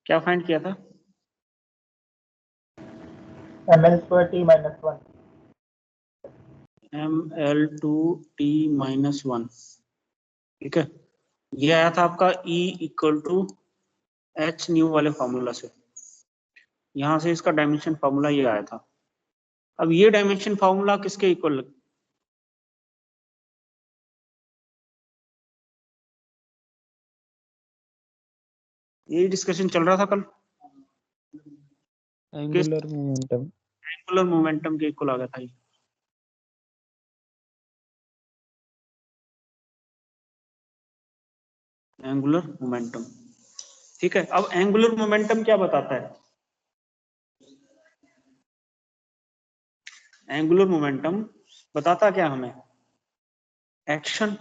क्या फाइंड किया था? ml2t-1 ml2t-1, ठीक है। ये आया था आपका E equal to h nu वाले फॉर्मूला से, यहां से इसका डायमेंशन फॉर्मूला ये आया था। अब ये डायमेंशन फॉर्मूला किसके इक्वल? ये डिस्कशन चल रहा था कल, एंगुलर मोमेंटम, एंगुलर मोमेंटम के इक्वल आ गया था ये। एंगुलर मोमेंटम, ठीक है। अब एंगुलर मोमेंटम क्या बताता है? एंगुलर मोमेंटम बताता क्या हमें? एक्शन,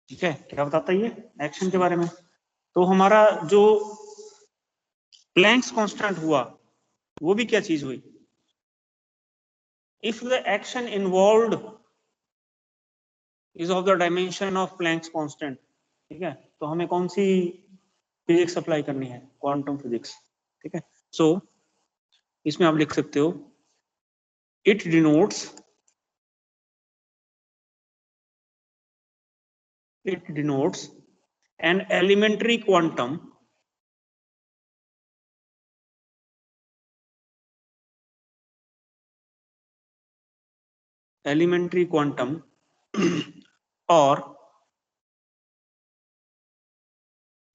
ठीक है। क्या बताता है ये एक्शन के बारे में? तो हमारा जो प्लैंक्स कांस्टेंट हुआ वो भी क्या चीज हुई? If the action involved is of the dimension of Planck's constant, ठीक है, तो हमें कौन सी फिजिक्स अप्लाई करनी है? क्वांटम फिजिक्स, ठीक है। सो इसमें आप लिख सकते हो it denotes an elementary quantum or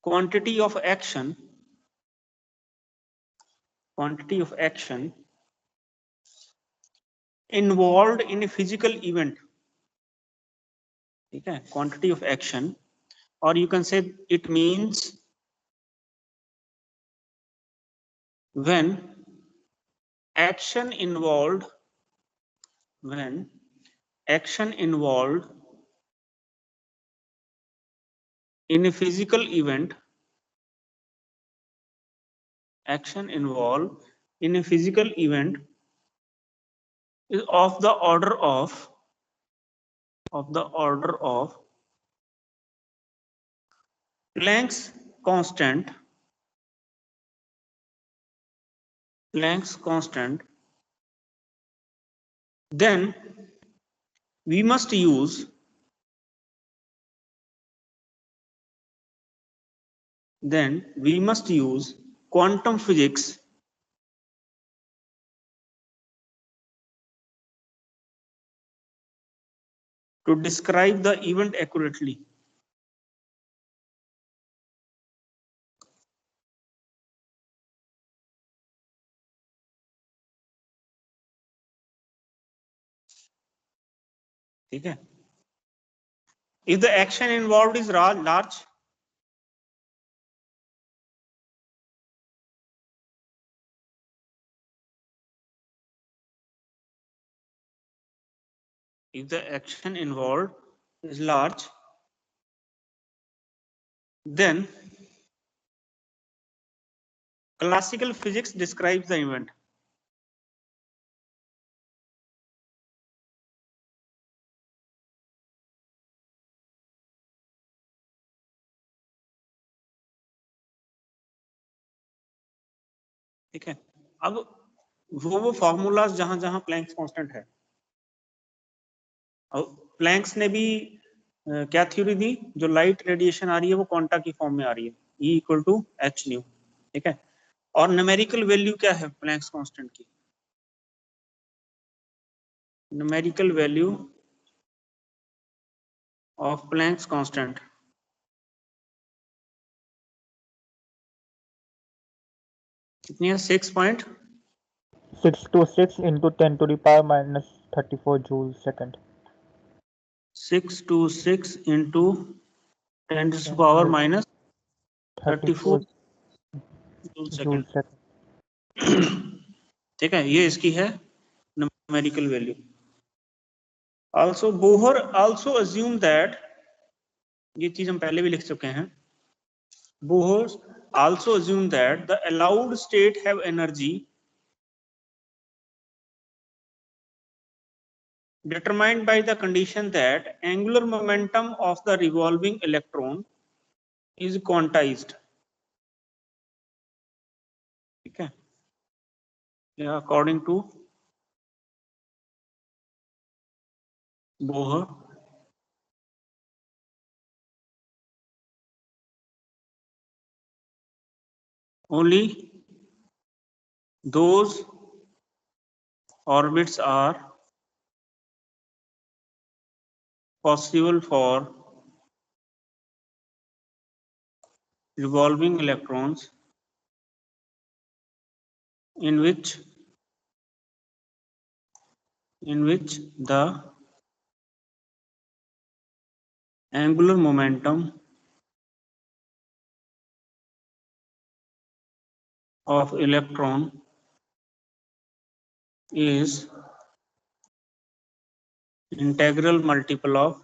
quantity of action involved in a physical event, ठीक है, quantity of action, or you can say it means when action involved in a physical event, is of the order of Planck's constant, then we must use quantum physics to describe the event accurately. ठीक है। If the action involved is large, then classical physics describes the event. ठीक है। अब वो formulas जहां जहां Planck's constant है, और प्लैंक्स ने भी क्या थ्योरी दी? जो लाइट रेडिएशन आ रही है वो क्वांटा की फॉर्म में आ रही है, E equal to h nu, ठीक है। और न्यूमेरिकल वैल्यू क्या है प्लैंक्स कांस्टेंट की? Numerical value of Planck's constant कितनी है? 626 into 10 to the power minus 34 joule second. 626 into 10 to the power minus 34 joule second. ठीक है, ये इसकी है numerical value. Bohr also assumed that, ये चीज हम पहले भी लिख चुके हैं, Bohr also assumed that the allowed state have energy determined by the condition that angular momentum of the revolving electron is quantized. ठीक है, according to Bohr, only those orbits are possible for revolving electrons in which the angular momentum of electron is integral multiple of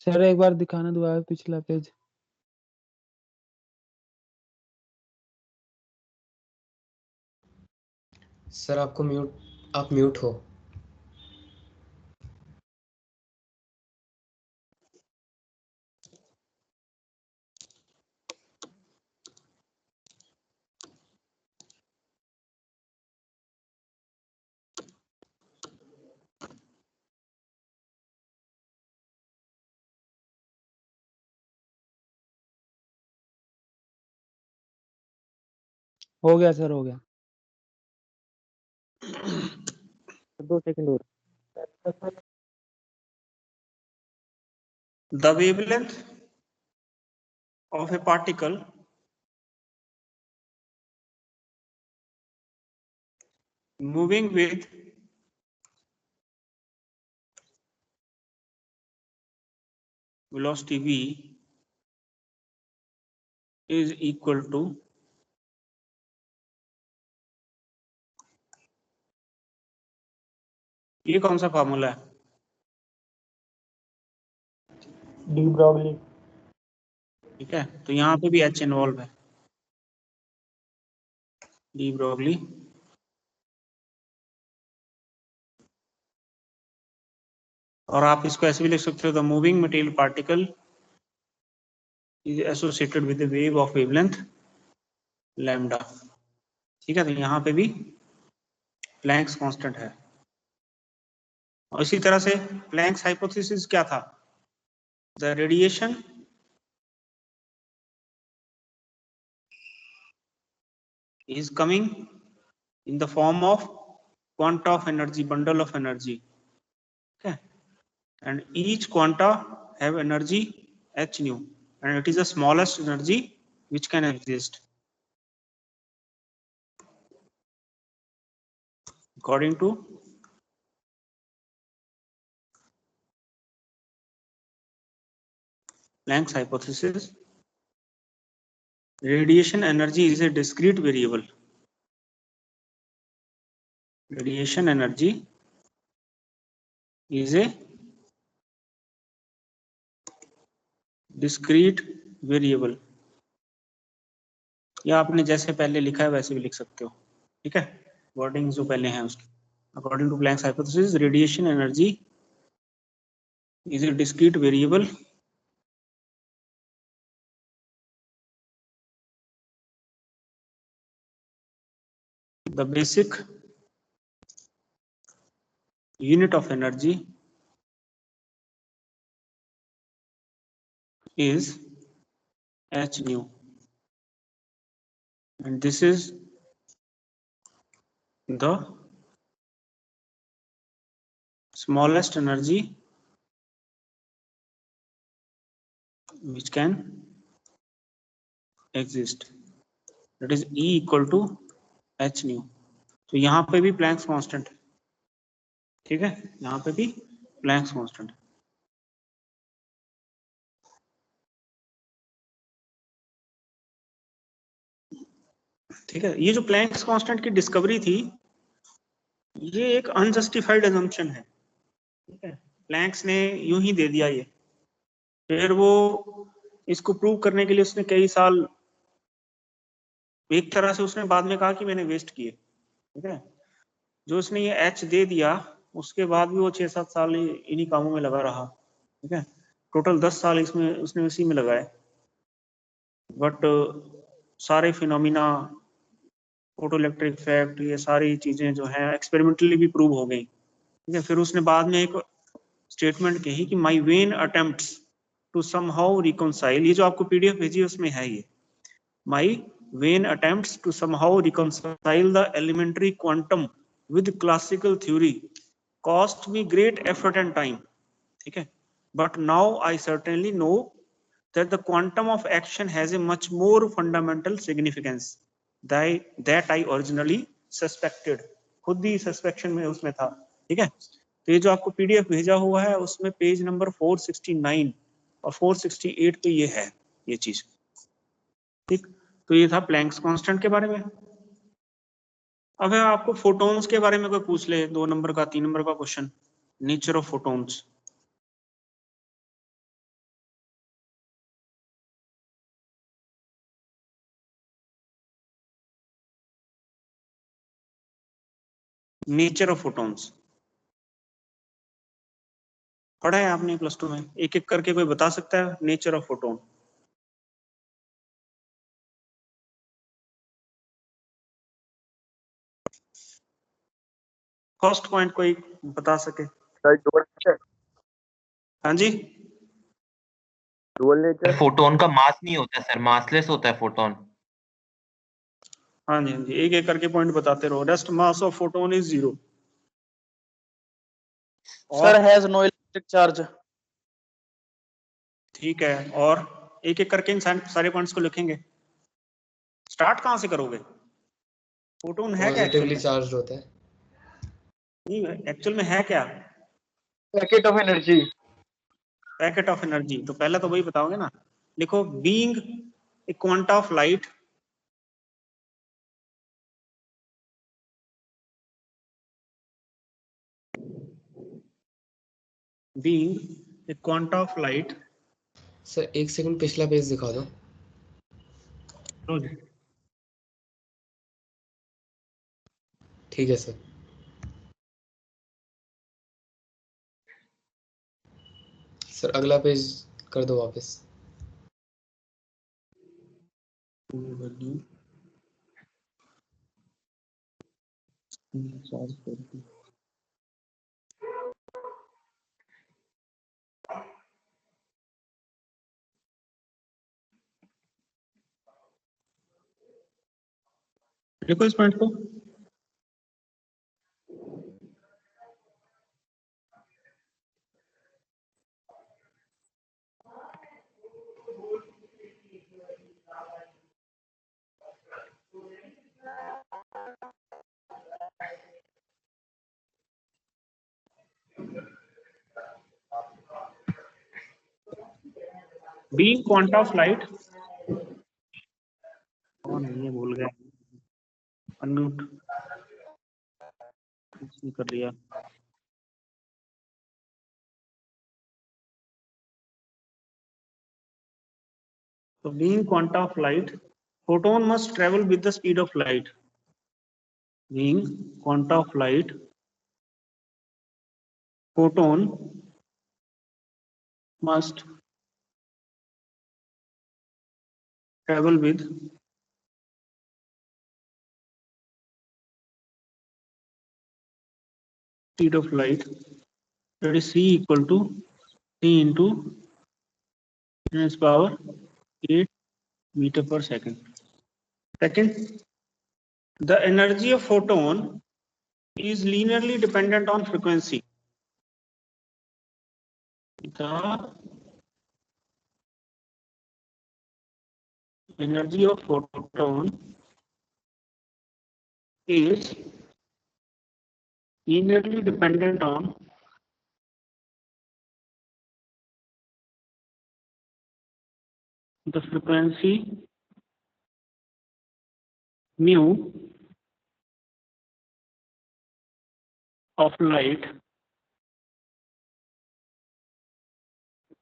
sir एक बार दिखाना दोबारा पिछला page. Sir आप mute हो। हो गया सर, हो गया। 2 सेकंड और। the wavelength of a particle moving with velocity v is equal to ये कौन सा फार्मूला है? De Broglie. ठीक है, तो यहाँ पे भी H इन्वॉल्व है, डी ब्रॉगली। और आप इसको ऐसे भी लिख सकते हो, the moving material particle is associated with the wave of wavelength lambda. ठीक है, तो यहाँ पे भी प्लैंक्स कांस्टेंट है। और इसी तरह से प्लैंक्स हाइपोथेसिस क्या था? The radiation is coming in the form of quanta of energy, bundle of energy. Okay, and each quanta have energy h nu, and it is the smallest energy which can exist according to Planck's hypothesis. Radiation energy is a discrete variable. Radiation energy is a discrete variable. या आपने जैसे पहले लिखा है वैसे भी लिख सकते हो। ठीक है, वर्डिंग जो पहले हैं उसकी। According to Planck's hypothesis, radiation energy is a discrete variable the basic unit of energy is h nu, and this is the smallest energy which can exist, that is E equal to h nu। तो यहाँ पे भी Planck's constant है, ठीक है, यहाँ पे भी प्लैंक्स कांस्टेंट है। ठीक है, ये जो प्लैंक्स कांस्टेंट की डिस्कवरी थी, ये एक अनजस्टिफाइड अजम्पशन है, ठीक है, प्लैंक्स ने यूं ही दे दिया ये। फिर वो इसको प्रूव करने के लिए उसने कई साल, एक तरह से उसने बाद में कहा कि मैंने वेस्ट किए, ठीक है। जो उसने ये एच दे दिया, उसके बाद भी वो 6-7 साल इन्हीं कामों में लगा रहा, ठीक है, टोटल 10 साल इसमें उसने उसी में लगाए। बट सारे फिनोमिना, फोटो इलेक्ट्रिक इफेक्ट, ये सारी चीजें जो है एक्सपेरिमेंटली भी प्रूव हो गई, ठीक है। फिर उसने बाद में एक स्टेटमेंट कही कि my vain attempts to somehow reconcile, ये जो आपको पीडीएफ भेजी है उसमें है ये, my vain attempts to somehow reconcile the elementary quantum with classical theory cost me great effort and time, ठीक है, but now I certainly know that the quantum of action has a much more fundamental significance that I originally suspected। खुद ही सस्पेक्शन में उसमें था, ठीक है। तो ये जो आपको पीडीएफ भेजा हुआ है उसमें पेज नंबर 469 और 468 पे ये है ये चीज, ठीक। तो ये था प्लैंक्स कांस्टेंट के बारे में। अब है आपको फोटॉन्स के बारे में कोई पूछ ले, 2 नंबर का 3 नंबर का question, nature of photons. Nature of photons पढ़ा है आपने +2 में? एक एक करके कोई बता सकता है nature of photon? First point कोई बता सके? हाँ जी, फोटोन का मास नहीं होता सर, मासलेस होता है फोटोन। हाँ जी, हाँ जी, एक एक करके पॉइंट बताते रहो। Rest mass of photon is 0। Sir has no electric charge. ठीक है, और एक एक करके इन सारे पॉइंट्स को लिखेंगे। स्टार्ट कहाँ से करोगे? फोटोन है क्या एक्चुअल पॉजिटिवली में? चार्ज होता है। नहीं, एक्चुअल में है क्या? Packet of energy. Packet of energy, तो पहले तो वही बताओगे ना। लिखो being a quanta of light, being a quanta of light. Sir 1 second पिछला पेज दिखा दो। ठीक है सर। सर अगला पेज कर दो वापस। लिखो इस पॉइंट को। बीइंग क्वांटा ऑफ लाइट, कौन है ये भूल गया, अनम्यूट कर लिया। So being quanta of light, photon must travel with the speed of light. Being quanta of light, photon must travel with speed of light, that is c equal to c into 10 power 8 meter per second. Second, the energy of photon is linearly dependent on frequency. The energy of photon is linearly dependent on the frequency mu of light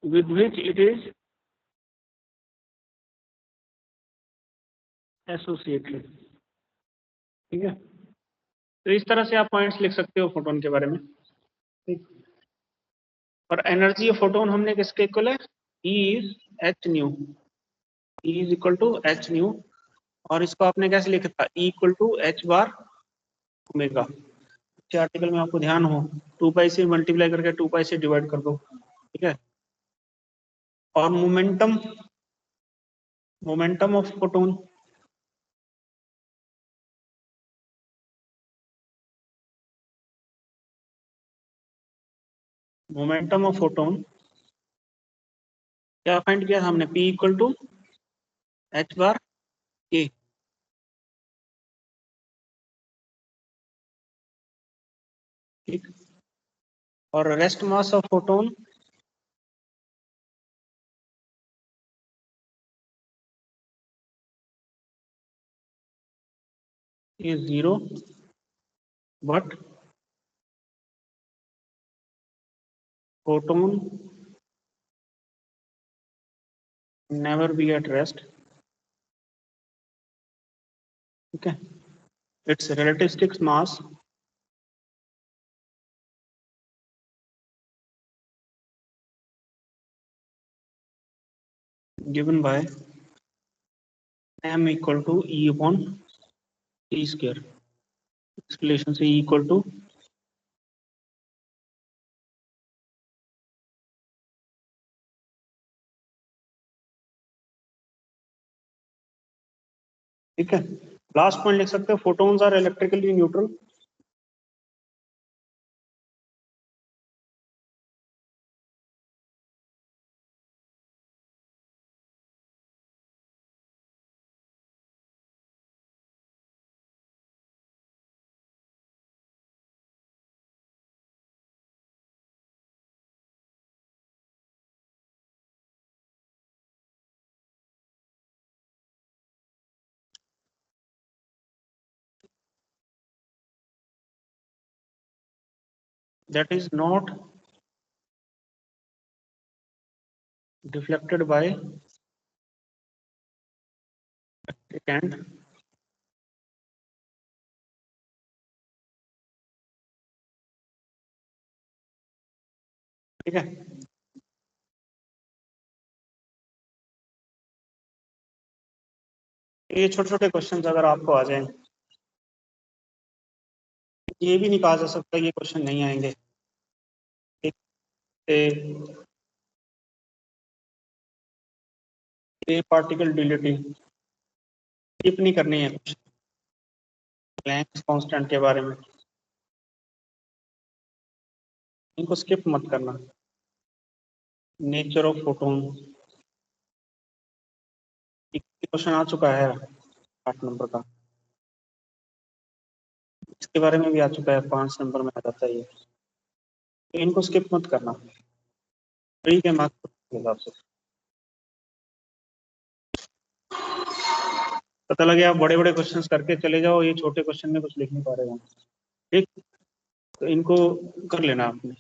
with which it is associated। ठीक है, तो इस तरह से आप points लिख सकते हो फोटोन के बारे में। ठीक, और एनर्जी ऑफ फोटोन हमने किसके इक्वल है, E is h nu, E is equal to h nu, और इसको आपने कैसे लिखा था, E equal to h bar omega. अच्छे आर्टिकल में आपको ध्यान हो 2 पाई से मल्टीप्लाई करके 2 पाई से डिवाइड कर दो। ठीक है, और momentum of photon, momentum of photon क्या फाइंड किया हमने, P इक्वल टू एच बार के। ठीक, और rest mass of photon is 0, but photon never be at rest। ठीक है, its relativistic mass given by m equal to E upon T square। इस relation से E इक्वल टू ठीक है। Last point लिख सकते हो, photons are electrically neutral. That is not deflected by and ठीक है। ये छोटे छोटे क्वेश्चंस अगर आपको आ जाएं, ये भी नहीं कहा जा सकता ये क्वेश्चन नहीं आएंगे। ए पार्टिकल डिलीटिंग स्किप नहीं करनी है कुछ, प्लैंक्स कांस्टेंट के बारे में इनको स्किप मत करना। नेचर ऑफ फोटोन क्वेश्चन आ चुका है 8 नंबर का, इसके बारे में भी आ चुका है 5 नंबर में आ जाता है ये, तो इनको स्किप मत करना, फ्री के मार्क्स के हिसाब से। पता लगे आप बड़े बड़े क्वेश्चंस करके चले जाओ, ये छोटे क्वेश्चन में कुछ लिख नहीं पा रहे हो। ठीक, तो इनको कर लेना आपने।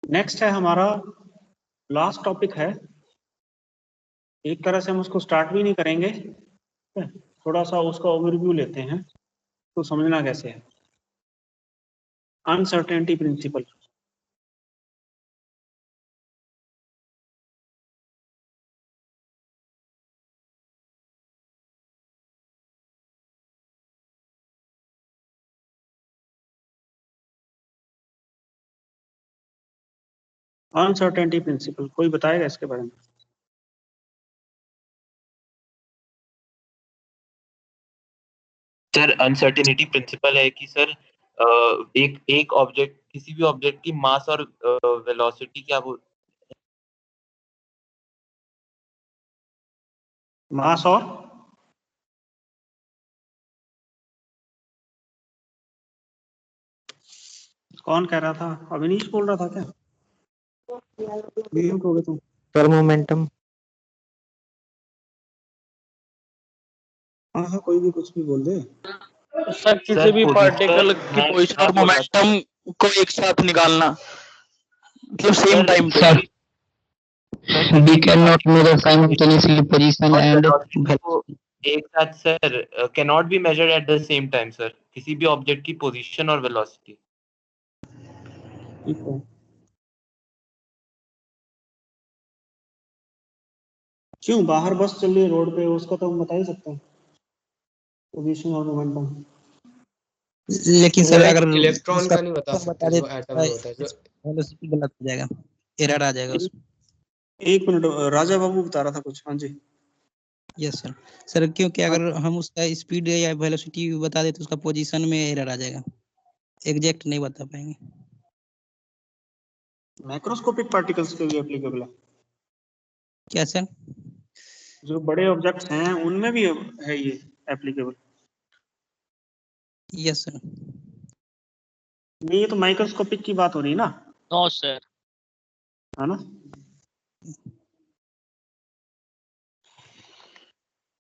नेक्स्ट है हमारा लास्ट टॉपिक है, एक तरह से हम उसको स्टार्ट भी नहीं करेंगे, थोड़ा सा उसका ओवरव्यू लेते हैं तो समझना कैसे है। Uncertainty principle. अनसर्टेनिटी प्रिंसिपल कोई बताएगा इसके बारे में? सर अनसर्टेनिटी प्रिंसिपल है कि सर एक ऑब्जेक्ट किसी भी ऑब्जेक्ट की मास और वेलोसिटी क्या मास और कौन कह रहा था? अविनीश बोल रहा था क्या? म्यूट हो गए तुम। Sir momentum. हाँ हाँ, कोई भी कुछ भी बोल दे। सर किसी भी पार्टिकल की मैं पोजीशन और बोल रहा था। मोमेंटम को एक साथ निकालना, मतलब सेम सर, टाइम पे। We cannot measure simultaneously position और and वेलोसिटी को एक साथ sir cannot be measured at the same time sir, किसी भी ऑब्जेक्ट की पोजीशन और वेलोसिटी। ठीक है, क्यों बाहर बस चल रही है रोड पे, उसका तो हम बता ही सकते हैं पोजीशन और मोमेंटम। लेकिन वो सर एक अगर इलेक्ट्रॉन उसका का नहीं बता बता सकते जो एटम में होता है, जो वेलोसिटी गलत हो जाएगा, एरर आ जाएगा उसमें। एक मिनट, राजा बाबू बता रहा था कुछ। हाँ जी। Yes sir. सर क्योंकि अगर हम उसका स्पीड या वेलोसिटी बता दें तो उसका पोजीशन में एरर आ जाएगा, एग्जैक्ट नहीं बता पाएंगे। माइक्रोस्कोपिक पार्टिकल्स पे भी एप्लीकेबल है, क्या सर? जो बड़े ऑब्जेक्ट्स हैं उनमें भी है ये एप्लीकेबल। Yes sir. नहीं, ये तो माइक्रोस्कोपिक की बात हो रही है ना? No sir. है ना?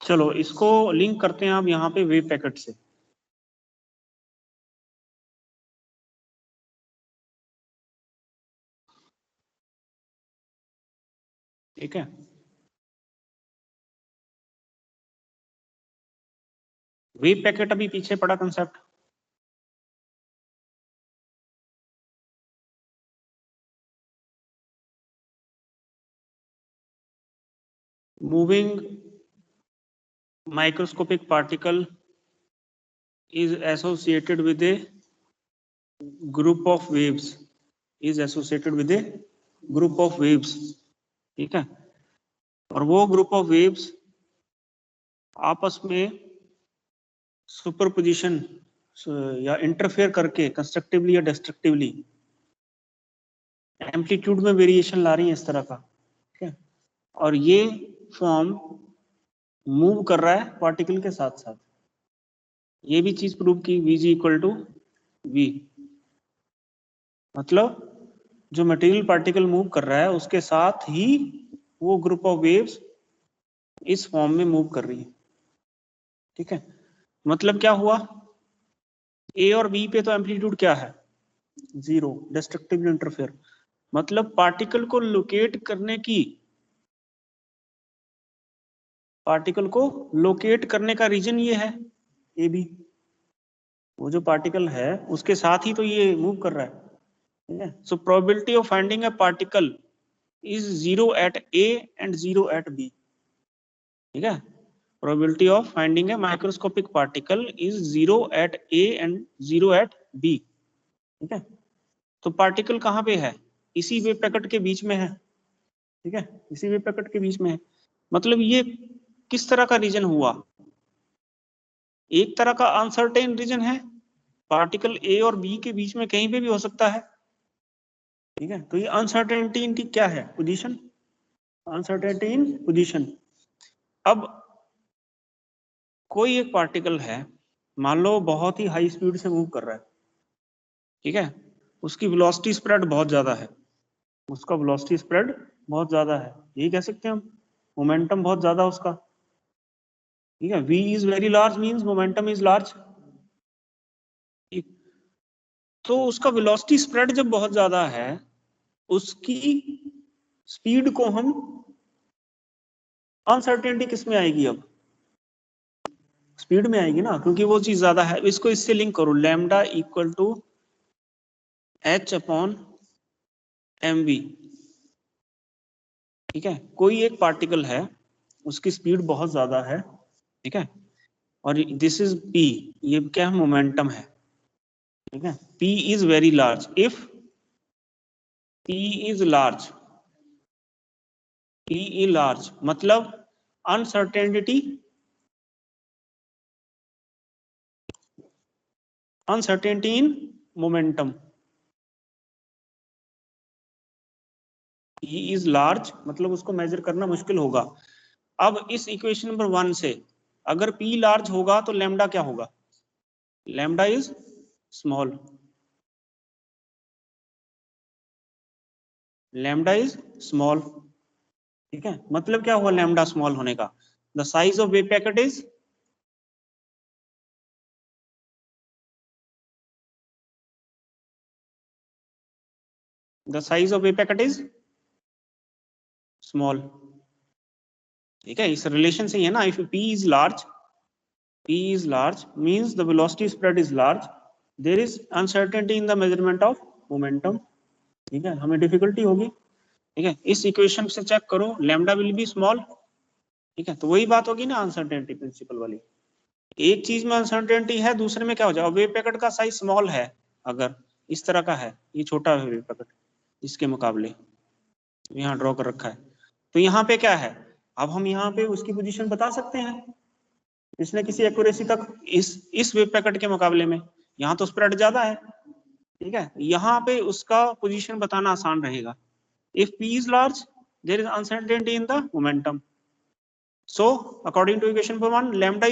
चलो इसको लिंक करते हैं अब यहाँ पे वेव पैकेट से। ठीक है, वेव पैकेट अभी पीछे पड़ा concept. Moving microscopic particle is associated with a group of waves, is associated with a group of waves। ठीक है, और वो ग्रुप ऑफ वेव्स आपस में सुपरपोजिशन या इंटरफेयर करके कंस्ट्रक्टिवली या डिस्ट्रक्टिवली एम्पलीट्यूड में वेरिएशन ला रही है इस तरह का। ठीक है, और ये फॉर्म मूव कर रहा है पार्टिकल के साथ साथ। ये भी चीज प्रूव की, v g equal to v, मतलब जो मटेरियल पार्टिकल मूव कर रहा है उसके साथ ही वो ग्रुप ऑफ वेव्स इस फॉर्म में मूव कर रही है। ठीक है, मतलब क्या हुआ, ए और बी पे तो एम्पलीट्यूड क्या है, जीरो, डिस्ट्रक्टिव इंटरफेयर। मतलब पार्टिकल को लोकेट करने की, पार्टिकल को लोकेट करने का रीजन ये है ए बी। वो जो पार्टिकल है उसके साथ ही तो ये मूव कर रहा है। ठीक है, so probability of finding a particle is 0 at A and 0 at B। ठीक है, probability of finding a microscopic particle is 0 at A and 0 at B। ठीक है, तो पार्टिकल कहाँ पे है, इसी वेव पैकेट के बीच में है। ठीक है, इसी वेव पैकेट के बीच में है। मतलब ये किस तरह का रीजन हुआ, एक तरह का अनसर्टेन रीजन है, पार्टिकल ए और बी के बीच में कहीं पे भी हो सकता है। ठीक है, तो ये अनसर्टेनिटी इनकी क्या है, पोजीशन, अनसर्टेनिटी इन पोजीशन। अब कोई एक पार्टिकल है, मान लो बहुत ही हाई स्पीड से मूव कर रहा है। ठीक है, उसकी वेलोसिटी स्प्रेड बहुत ज्यादा है, उसका वेलोसिटी स्प्रेड बहुत ज्यादा है, यही कह सकते हैं हम, मोमेंटम बहुत ज्यादा उसका। ठीक है, v is very large means momentum is large. तो उसका वेलोसिटी स्प्रेड जब बहुत ज्यादा है, उसकी स्पीड को हम, अनसर्टेनिटी किस में आएगी, अब स्पीड में आएगी ना, क्योंकि वो चीज ज्यादा है। इसको इससे लिंक करो, lambda equal to h upon mv। ठीक है, कोई एक पार्टिकल है, उसकी स्पीड बहुत ज्यादा है। ठीक है, और दिस इज p, ये क्या है, मोमेंटम है। ठीक है, p is very large, if p is large, p is large मतलब uncertainty, uncertainty in momentum. P is large मतलब उसको मेजर करना मुश्किल होगा। अब इस इक्वेशन नंबर 1 से अगर P लार्ज होगा तो लैम्डा क्या होगा? Lambda is small. Lambda is small, ठीक है। मतलब क्या हुआ लैम्डा स्मॉल होने का? The size of wave packet is wave packet is small, ठीक है। इस रिलेशन से ही है ना, if P is large means the velocity spread is large, there is uncertainty in the measurement of momentum, ठीक है। हमें डिफिकल्टी होगी, ठीक है। इस इक्वेशन से चेक करो लैम्डा विल बी स्मॉल, ठीक है। तो वही बात होगी ना अनसर्टेनिटी प्रिंसिपल वाली, एक चीज में अनसर्टेनिटी है दूसरे में क्या हो जाएगा? वेव पैकेट का साइज स्मॉल है, अगर इस तरह का है, ये छोटा है वेव पैकेट इसके मुकाबले, यहाँ ड्रॉ कर रखा है, तो यहाँ पे क्या है? अब हम यहाँ पे उसकी पोजीशन बता सकते हैं इसने किसी एक्यूरेसी तक इस वेव पैकेट के मुकाबले में, यहाँ तो स्प्रेड ज्यादा है, ठीक है। यहाँ पे उसका पोजीशन बताना आसान रहेगा। If P is large there is uncertainty in the momentum, so according to equation number 1 lambda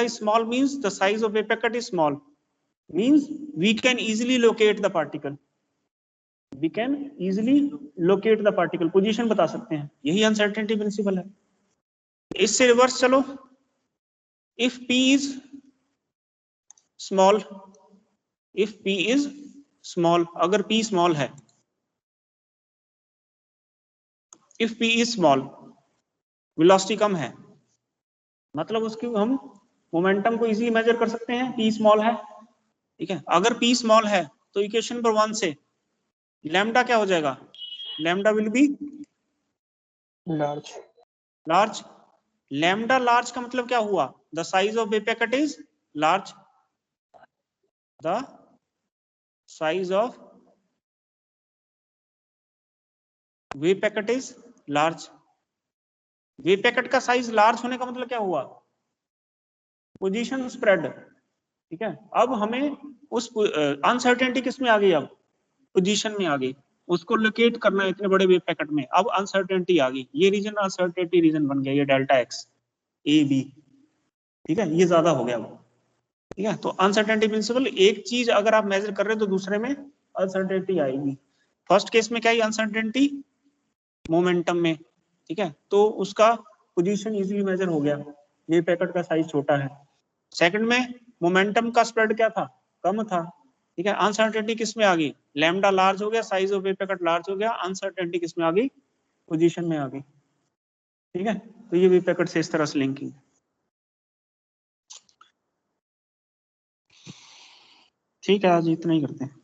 is small means the size of wave packet is small, means we can easily locate the particle, position बता सकते हैं, यही uncertainty principle है। इससे reverse चलो, if P is small, अगर P small है, if P is small velocity कम है, मतलब उसकी हम मोमेंटम को इजीली मेजर कर सकते हैं, P स्मॉल है, ठीक है। अगर P स्मॉल है तो इक्वेशन नंबर 1 से लैम्डा क्या हो जाएगा? Lambda will be large. Lambda large का मतलब क्या हुआ? The size of wave packet is large, the size of wave packet is large. Wave packet का साइज लार्ज होने का मतलब क्या हुआ? पोजीशन स्प्रेड, ठीक है। अब हमें उस अनसर्टेनिटी किस में आ गई? अब पोजीशन में आ गई, उसको लोकेट करना है इतने बड़े वेव पैकेट में, अब अनसर्टेनिटी आ गई, ये रीजन अनसर्टेनिटी रीजन बन गया, ये डेल्टा एक्स ए बी, ठीक है, ये ज्यादा हो गया अब, ठीक है। तो अनसर्टेनिटी प्रिंसिपल, एक चीज अगर आप मेजर कर रहे हैं तो दूसरे में अनसर्टेनिटी आएगी। फर्स्ट केस में क्या है? अनसर्टेनिटी मोमेंटम में, ठीक है, तो उसका पोजीशन इजीली मेजर हो गया, ये पैकेट का साइज छोटा है। सेकंड में मोमेंटम का स्प्रेड क्या था? कम था, ठीक है। अनसर्टेनिटी किस में आ गई? लैम्डा लार्ज हो गया, size of wave packet large हो गया, अनसर्टेनिटी किस में आ गई? पोजीशन में आ गई, ठीक है। तो ये वेव पैकेट से इस तरह से लिंकिंग। ठीक है, आज इतना ही करते हैं।